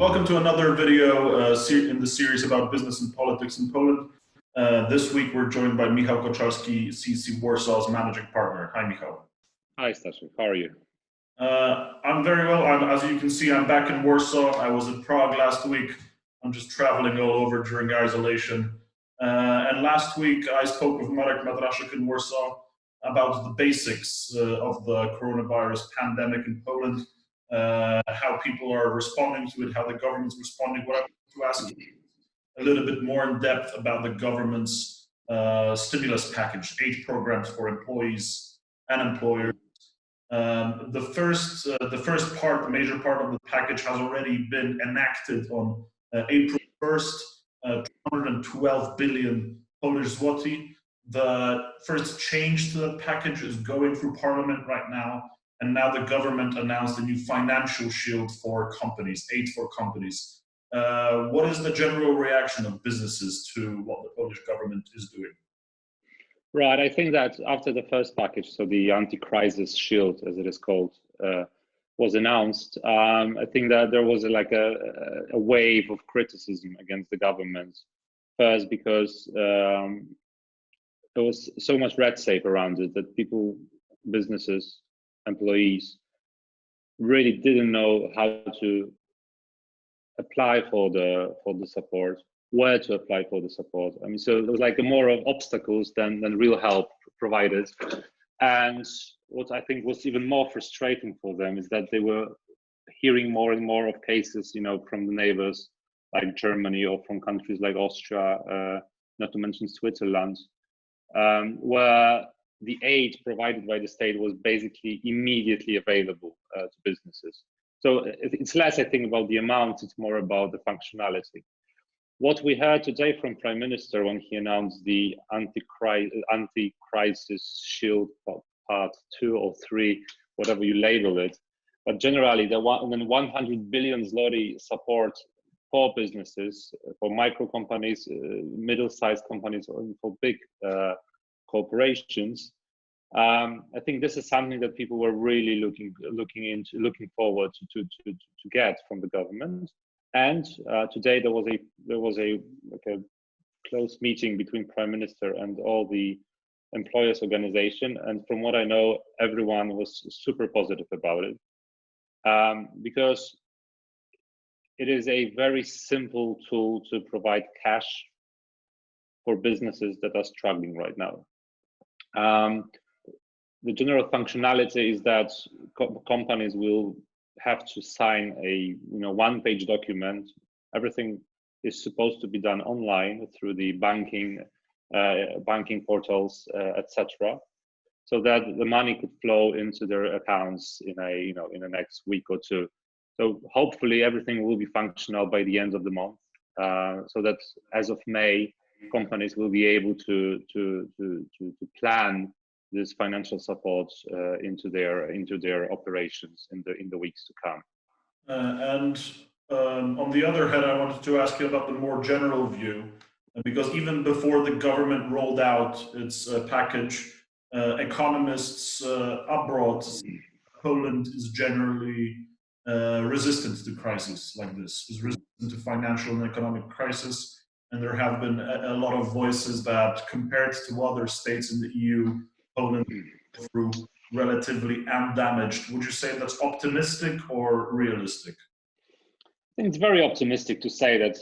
Welcome to another video in the series about business and politics in Poland. This week we're joined by Michał Koczalski, CC Warsaw's managing partner. Hi, Michał. Hi, Staszek. How are you? I'm very well. As you can see, I'm back in Warsaw. I was in Prague last week. I'm just traveling all over during isolation. And last week I spoke with Marek Madraszek in Warsaw about the basics of the coronavirus pandemic in Poland. How people are responding to it, how the government's responding. What I want to ask you a little bit more in depth about the government's stimulus package, 8 programs for employees and employers. The first part, the major part of the package has already been enacted on April 1st, 212 billion Polish zloty. The first change to the package is going through Parliament right now. And now the government announced a new financial shield for companies, aid for companies. What is the general reaction of businesses to what the Polish government is doing? Right, I think that after the first package, so the AntiCrisis Shield, as it is called, was announced, I think that there was a wave of criticism against the government. First, because there was so much red tape around it that people, businesses, employees really didn't know how to apply for the support, where to apply for the support. I mean, so there was like more of obstacles than real help provided. And what I think was even more frustrating for them is that they were hearing more and more of cases, you know, from the neighbors like Germany or from countries like Austria, not to mention Switzerland, where the aid provided by the state was basically immediately available to businesses. So it's less, I think, about the amount, it's more about the functionality. What we heard today from Prime Minister when he announced the Anti-Crisis Shield Part 2 or 3, whatever you label it, but generally the 100 billion zloty support for businesses, for micro companies, middle-sized companies, or for big corporations. I think this is something that people were really looking forward to get from the government. And today there was a close meeting between Prime Minister and all the employers' organization. And from what I know, everyone was super positive about it, because it is a very simple tool to provide cash for businesses that are struggling right now. The general functionality is that companies will have to sign a one-page document. Everything is supposed to be done online through the banking portals, etc., so that the money could flow into their accounts in the next week or two. So hopefully everything will be functional by the end of the month, so that as of May, companies will be able to plan this financial support into their operations in the weeks to come. On the other hand, I wanted to ask you about the more general view, because even before the government rolled out its package, economists abroad, Poland is generally resistant to crisis like this, is resistant to financial and economic crisis. And there have been a lot of voices that, compared to other states in the EU, Poland through relatively undamaged. Would you say that's optimistic or realistic? I think it's very optimistic to say that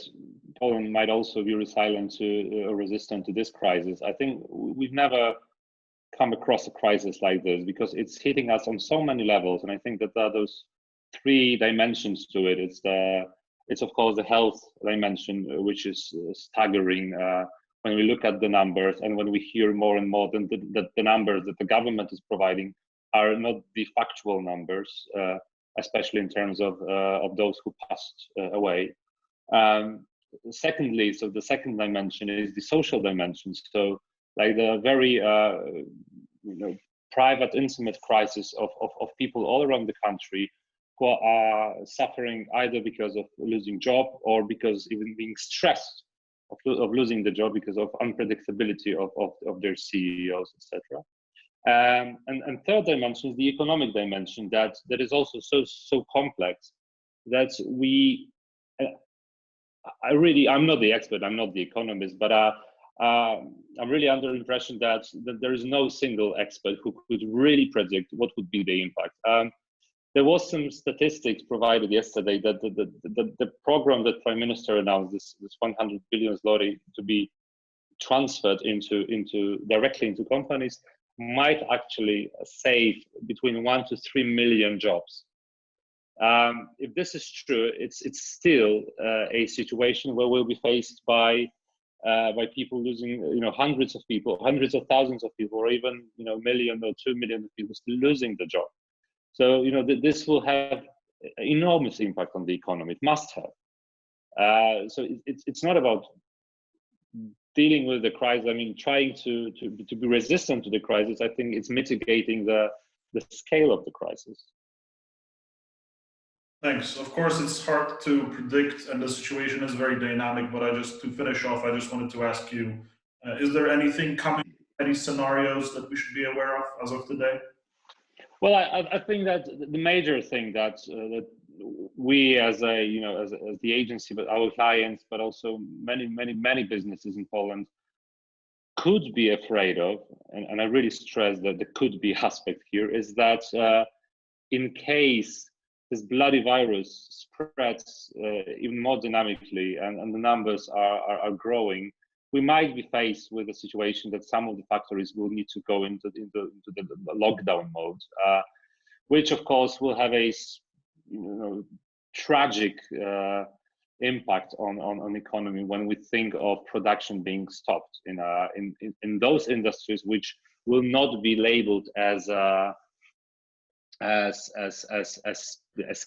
Poland might also be resilient to resistant to this crisis. I think we've never come across a crisis like this because it's hitting us on so many levels, and I think that there are those 3 dimensions to it. It's of course the health dimension, which is staggering. When we look at the numbers and when we hear more and more that the numbers that the government is providing are not the factual numbers, especially in terms of those who passed away. Secondly, so the second dimension is the social dimension. So like the very private, intimate crisis of people all around the country who are suffering either because of losing job or because even being stressed of losing the job because of unpredictability of their CEOs, etc. And third dimension is the economic dimension that is also so complex that we I'm not the expert, I'm not the economist, but I'm really under the impression that there is no single expert who could really predict what would be the impact. There was some statistics provided yesterday that the program that Prime Minister announced, this 100 billion zloty to be transferred directly into companies, might actually save between 1 to 3 million jobs. If this is true, it's still a situation where we'll be faced by people losing, hundreds of people, hundreds of thousands of people, or even, 1 million or 2 million people still losing the job. So, this will have enormous impact on the economy. It must have. So it's not about dealing with the crisis. I mean, trying to be resistant to the crisis. I think it's mitigating the scale of the crisis. Thanks. Of course, it's hard to predict, and the situation is very dynamic. But to finish off, I just wanted to ask you: is there anything coming? Any scenarios that we should be aware of as of today? Well, I think that the major thing that we as the agency, but our clients, but also many businesses in Poland could be afraid of, and I really stress that the could be aspect here, is that in case this bloody virus spreads even more dynamically and the numbers are growing, we might be faced with a situation that some of the factories will need to go into the lockdown mode, which of course will have a tragic impact on economy when we think of production being stopped in those industries which will not be labeled as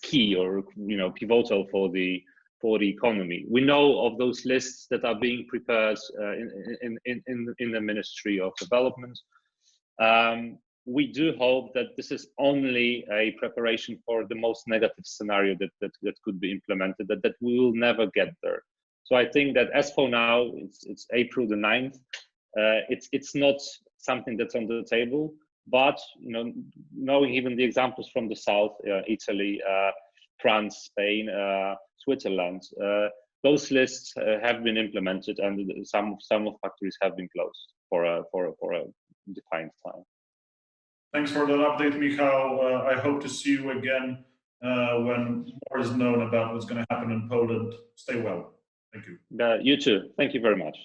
key or pivotal for the economy. We know of those lists that are being prepared in the Ministry of Development. We do hope that this is only a preparation for the most negative scenario that could be implemented, that we will never get there. So I think that as for now, it's April the 9th. It's not something that's on the table, but knowing even the examples from the south, Italy, France, Spain, Switzerland, those lists have been implemented, and some of factories have been closed for a defined time. Thanks for that update, Michał. I hope to see you again when more is known about what's going to happen in Poland. Stay well. Thank you. You too. Thank you very much.